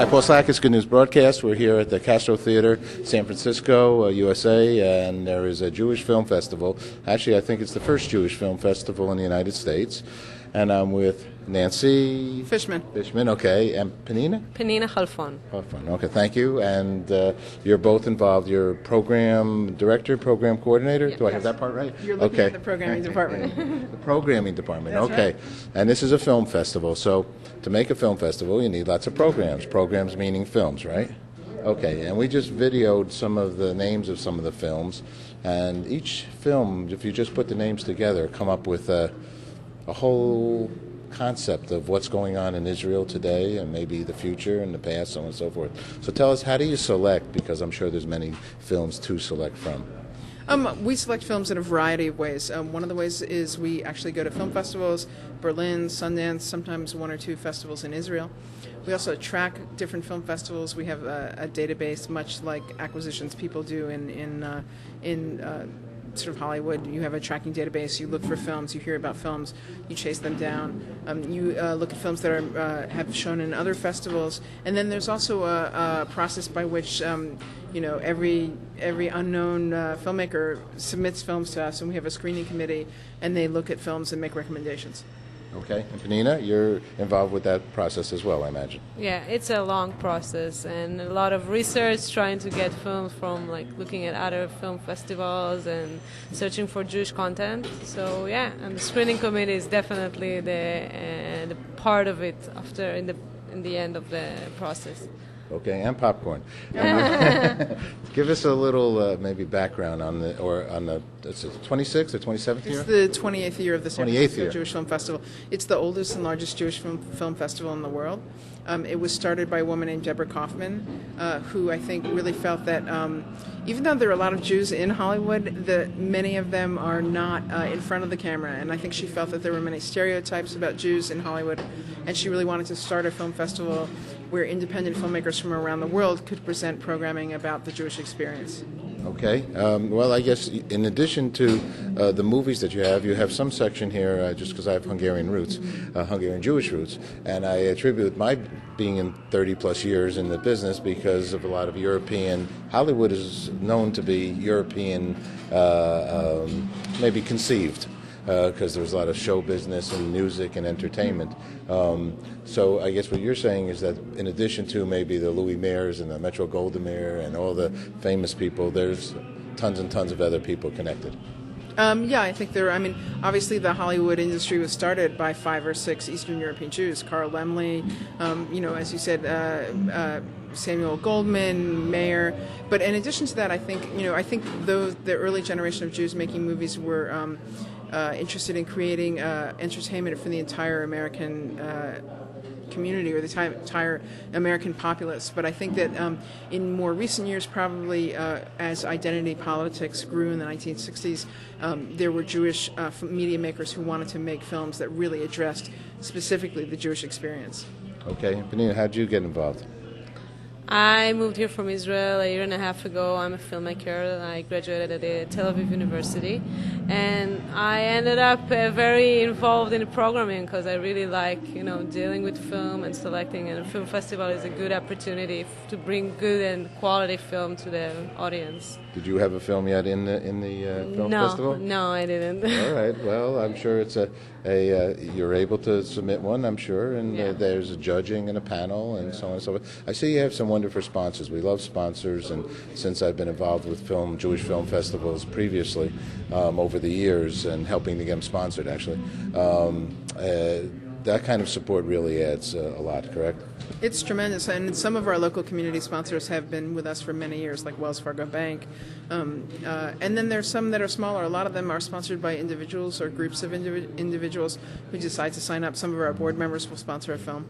Paul Sakis, Good News Broadcast. We're here at the Castro Theater, San Francisco, USA, and there is a Jewish film festival. Actually, I think it's the first Jewish film festival in the United States. And I'm with Nancy Fishman. Fishman, okay, and Penina? Penina Halfon. Halfon, okay, thank you. And you're both involved. You're program director, program coordinator. Do I have that part right? You're looking at the programming department. The programming department, That's okay. right. And this is a film festival, so to make a film festival, you need lots of programs. Programs meaning films, right? Okay, and we just videoed some of the names of some of the films, and each film, if you just put the names together, come up with a whole concept of what's going on in Israel today and maybe the future and the past, so on and so forth. So tell us, how do you select, because I'm sure there's many films to select from? We select films in a variety of ways. One of the ways is we actually go to film festivals, Berlin, Sundance, sometimes one or two festivals in Israel. We also track different film festivals. We have a database, much like acquisitions people do in sort of Hollywood. You have a tracking database. You look for films. You hear about films. You chase them down. You look at films that have shown in other festivals. And then there's also a process by which every unknown filmmaker submits films to us, and we have a screening committee, and they look at films and make recommendations. Okay, and Penina, you're involved with that process as well, I imagine. Yeah, it's a long process and a lot of research trying to get films from, like, looking at other film festivals and searching for Jewish content. So yeah, and the screening committee is definitely the part of it after in the end of the process. Okay, and popcorn. Give us a little maybe background on the 26th or 27th year? It's the 28th year of the San 28th Francisco year. Jewish Film Festival. It's the oldest and largest Jewish film festival in the world. It was started by a woman named Deborah Kaufman, who I think really felt that even though there are a lot of Jews in Hollywood, many of them are not in front of the camera. And I think she felt that there were many stereotypes about Jews in Hollywood, and she really wanted to start a film festival where independent filmmakers from around the world could present programming about the Jewish experience. Okay. Well, I guess in addition to the movies that you have some section here, just because I have Hungarian roots, Hungarian Jewish roots, and I attribute my being in 30-plus years in the business because of a lot of European. Hollywood is known to be European, maybe conceived, because there's a lot of show business and music and entertainment. So I guess what you're saying is that in addition to maybe the Louis Mayers and the Metro-Goldwyn-Mayer and all the famous people, there's tons and tons of other people connected. Yeah, I think obviously the Hollywood industry was started by 5 or 6 Eastern European Jews. Carl Laemmle, as you said, Samuel Goldwyn, Mayer. But in addition to that, I think the early generation of Jews making movies were interested in creating entertainment for the entire American community or the entire American populace. But I think that in more recent years, probably as identity politics grew in the 1960s, there were Jewish media makers who wanted to make films that really addressed specifically the Jewish experience. Okay. Penina, how did you get involved? I moved here from Israel a year and a half ago. I'm a filmmaker. I graduated at the Tel Aviv University, and I ended up very involved in the programming because I really like, dealing with film and selecting. And a film festival is a good opportunity to bring good and quality film to the audience. Did you have a film yet in the film festival? No, I didn't. All right. Well, I'm sure it's you're able to submit one, I'm sure, and there's a judging and a panel and so on and so forth. I see you have some wonderful sponsors. We love sponsors, and since I've been involved with Jewish film festivals previously over the years and helping to get them sponsored, actually, that kind of support really adds a lot, correct? It's tremendous, and some of our local community sponsors have been with us for many years, like Wells Fargo Bank. And then there's some that are smaller. A lot of them are sponsored by individuals or groups of individuals who decide to sign up. Some of our board members will sponsor a film.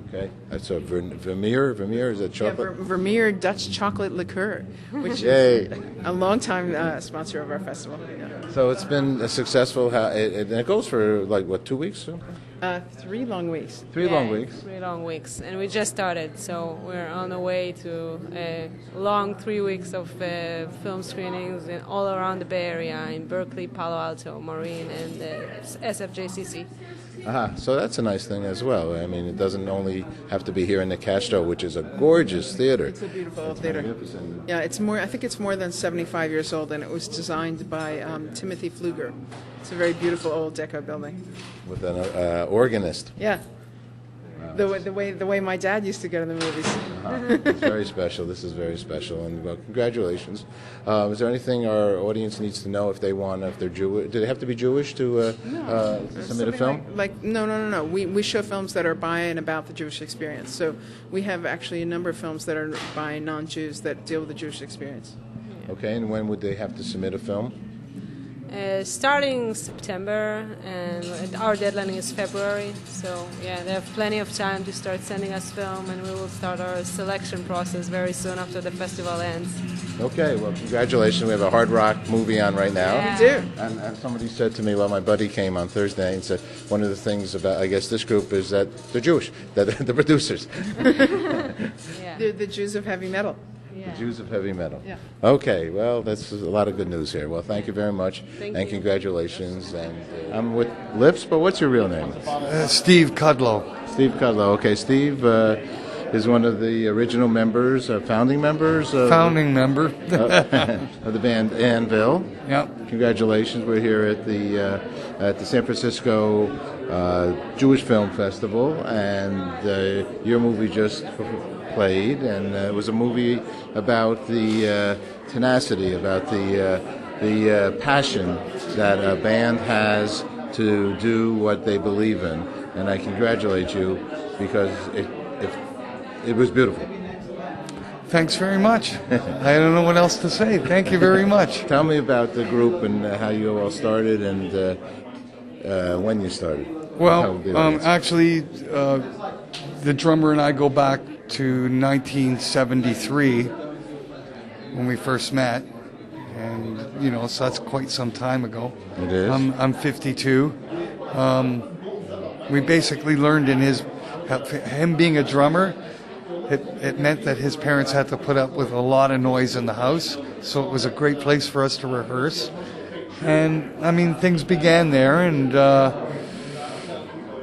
Okay. That's a Vermeer? Vermeer, is it chocolate? Yeah, Vermeer Dutch Chocolate Liqueur, which is a long-time sponsor of our festival. Yeah. So it's been a successful, and it goes for, 2 weeks? 3 long weeks. 3 long weeks. 3 long weeks, and we just started, so we're on the way to a long 3 weeks of film screenings all around the Bay Area, in Berkeley, Palo Alto, Marin, and SFJCC. So that's a nice thing as well. I mean, it doesn't only have to be here in the Castro, which is a gorgeous theater. It's a beautiful old theater. Magnificent. Yeah, it's more. I think it's more than 75 years old, and it was designed by Timothy Pfluger. It's a very beautiful old deco building. With an organist. Yeah. The way my dad used to go to the movies. It's very special. This is very special, and well, congratulations. Is there anything our audience needs to know if they want, if they're Jewish? Do they have to be Jewish to submit a film? No. We show films that are by and about the Jewish experience. So we have actually a number of films that are by non-Jews that deal with the Jewish experience. Okay, and when would they have to submit a film? Starting September, and our deadline is February. So yeah, they have plenty of time to start sending us film, and we will start our selection process very soon after the festival ends. Okay, well, congratulations. We have a hard rock movie on right now. Yeah. We do. And somebody said to me, well, my buddy came on Thursday and said, one of the things about, I guess, this group is that they're Jewish, that they're the producers. Yeah. They're the Jews of heavy metal. Yeah. The Jews of heavy metal. Yeah. Okay, well, that's a lot of good news here. Well, thank you very much, Thank and you. congratulations. And I'm with Lips, but what's your real name? Steve Kudlow. Steve Cudlow. Okay, Steve is one of the original members, founding members of, Founding member. of the band Anvil. Yep. Congratulations! We're here at the San Francisco Jewish Film Festival, and your movie just played, and it was a movie about the tenacity, about the passion that a band has to do what they believe in. And I congratulate you because it was beautiful. Thanks very much. I don't know what else to say. Thank you very much. Tell me about the group and how you all started and when you started. Well, actually, the drummer and I go back to 1973 when we first met, and so that's quite some time ago. It is. I'm 52. We basically learned in him being a drummer. It meant that his parents had to put up with a lot of noise in the house, so it was a great place for us to rehearse. And I mean, things began there, and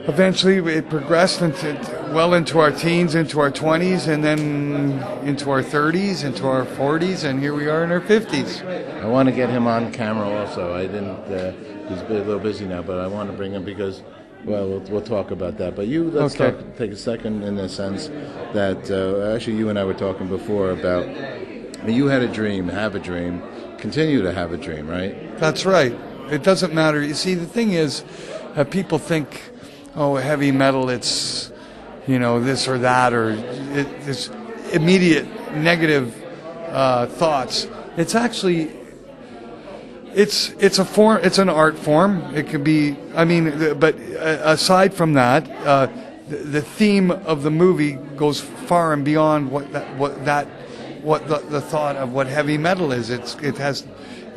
eventually it progressed into our teens, into our 20s, and then into our 30s, into our 40s, and here we are in our 50s. I want to get him on camera also. I didn't. He's a little busy now, but I want to bring him because, well, we'll talk about that. But let's take a second in the sense that actually you and I were talking before about you had a dream, have a dream, continue to have a dream, right? That's right. It doesn't matter. You see, the thing is, people think, oh, heavy metal, it's, this or that, or it's immediate negative thoughts. It's actually, it's a form, it's an art form. It could be, but aside from that, the theme of the movie goes far and beyond what the thought of what heavy metal is.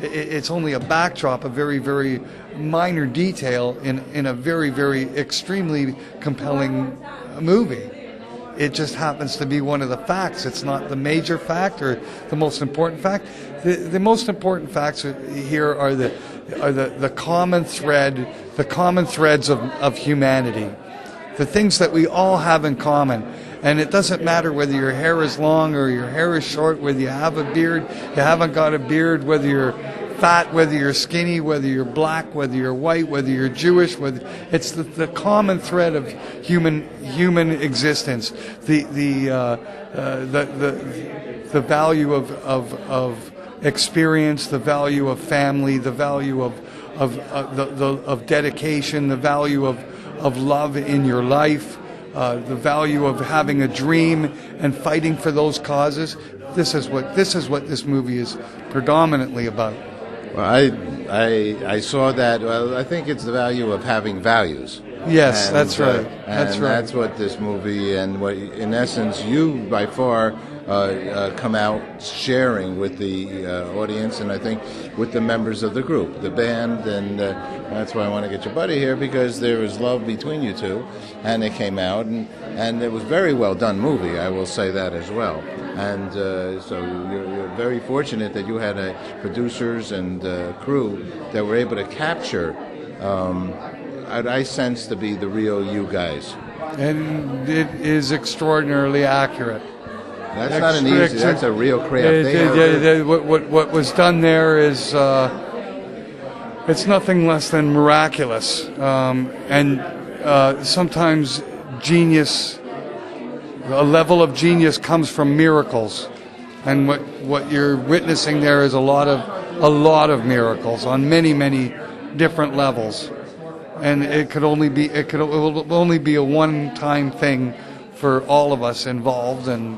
It's only a backdrop, a very, very minor detail in a very, very extremely compelling movie. It just happens to be one of the facts. It's not the major fact or the most important fact. The most important facts here are the common thread, the common threads of humanity, the things that we all have in common. And it doesn't matter whether your hair is long or your hair is short, whether you have a beard, you haven't got a beard, whether you're fat, whether you're skinny, whether you're black, whether you're white, whether you're Jewish, it's the common thread of human existence. The value of experience, the value of family, the value of dedication, the value of love in your life. The value of having a dream and fighting for those causes. This is what this movie is predominantly about. Well, I saw that. Well, I think it's the value of having values. Yes, And, that's right. And that's what this movie and what, in essence, you by far come out sharing with the audience, and I think with the members of the group, the band, and that's why I want to get your buddy here, because there is love between you two, and it came out, and it was very well done movie, I will say that as well. And so you're very fortunate that you had producers and crew that were able to capture I sense to be the real you guys. And it is extraordinarily accurate. That's not an easy. That's a real craft. What was done there is it's nothing less than miraculous, and sometimes genius. A level of genius comes from miracles, and what you're witnessing there is a lot of miracles on many different levels, and it will only be a one-time thing for all of us involved, and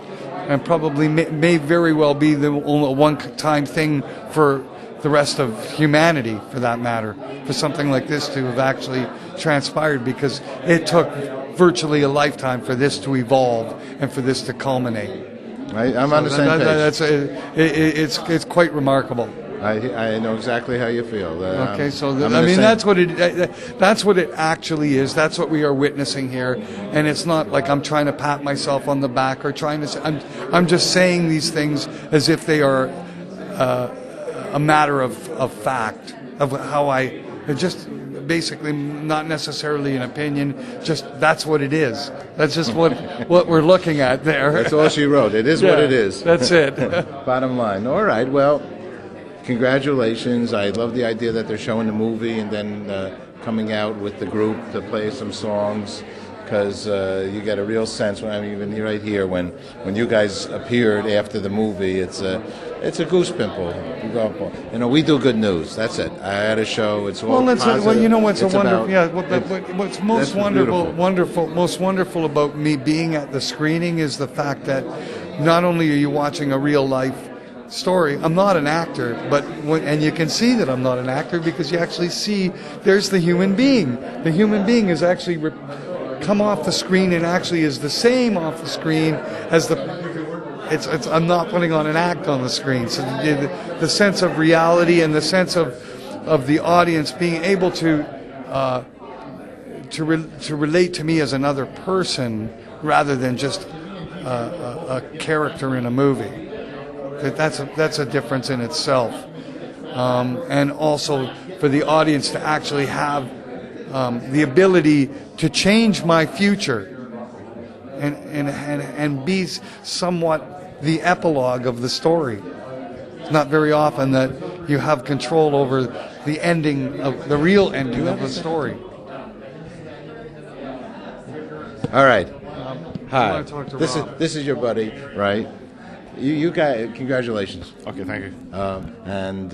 probably may very well be the only one-time thing for the rest of humanity, for that matter, for something like this to have actually transpired, because it took virtually a lifetime for this to evolve and for this to culminate. I'm on the same page. It's quite remarkable. I know exactly how you feel. Okay, so that's what it actually is. That's what we are witnessing here, and it's not like I'm trying to pat myself on the back or trying to. I'm just saying these things as if they are a matter of fact of how I just basically not necessarily an opinion. Just that's what it is. That's just what we're looking at there. That's all she wrote. It is what it is. That's it. Bottom line. All right. Well. Congratulations. I love the idea that they're showing the movie and then coming out with the group to play some songs, because you get a real sense. When I'm even right here, when you guys appeared after the movie, it's a goose pimple. You know, we do good news. That's it. I had a show. It's all positive. Well, you know what's it's a wonderful. about, What's most wonderful about me being at the screening is the fact that not only are you watching a real life story. I'm not an actor, and you can see that I'm not an actor because you actually see there's the human being. The human being is actually come off the screen and actually is the same off the screen as the. I'm not putting on an act on the screen. So the sense of reality and the sense of the audience being able to relate to me as another person rather than just a character in a movie. That's a difference in itself, and also for the audience to actually have the ability to change my future, and be somewhat the epilogue of the story. It's not very often that you have control over the ending of the real ending of the story. All right. I Hi. talk to This Rob. is your buddy, right? You guys, congratulations. Okay, thank you. And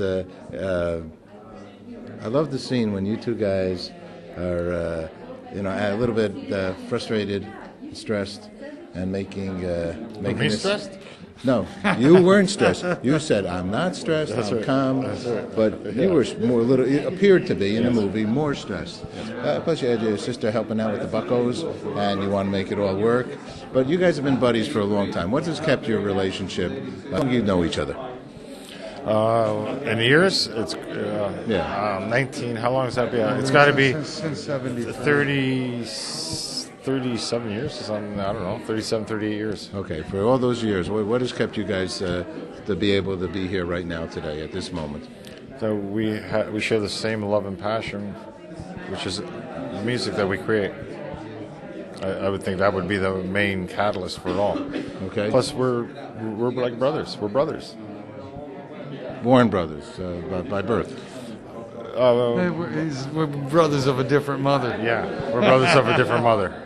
I love the scene when you two guys are, a little bit frustrated, stressed, and making Me this. stressed? No, you weren't stressed. You said, "I'm not stressed. That's I'm right. calm." That's right. But you were you appeared to be in the movie more stressed. Plus, you had your sister helping out with the Buccos, and you want to make it all work. But you guys have been buddies for a long time. What has kept your relationship? How long do you know each other? In years, it's 19. How long has that been? It's got to be Since 70. 37 years or something. I don't know, 37, 38 years. Okay, for all those years, what has kept you guys to be able to be here right now today at this moment? So we share the same love and passion, which is the music that we create. I would think that would be the main catalyst for it all. Okay. Plus, we're like brothers. We're brothers. Born brothers by birth. We're brothers of a different mother. Yeah, we're brothers of a different mother.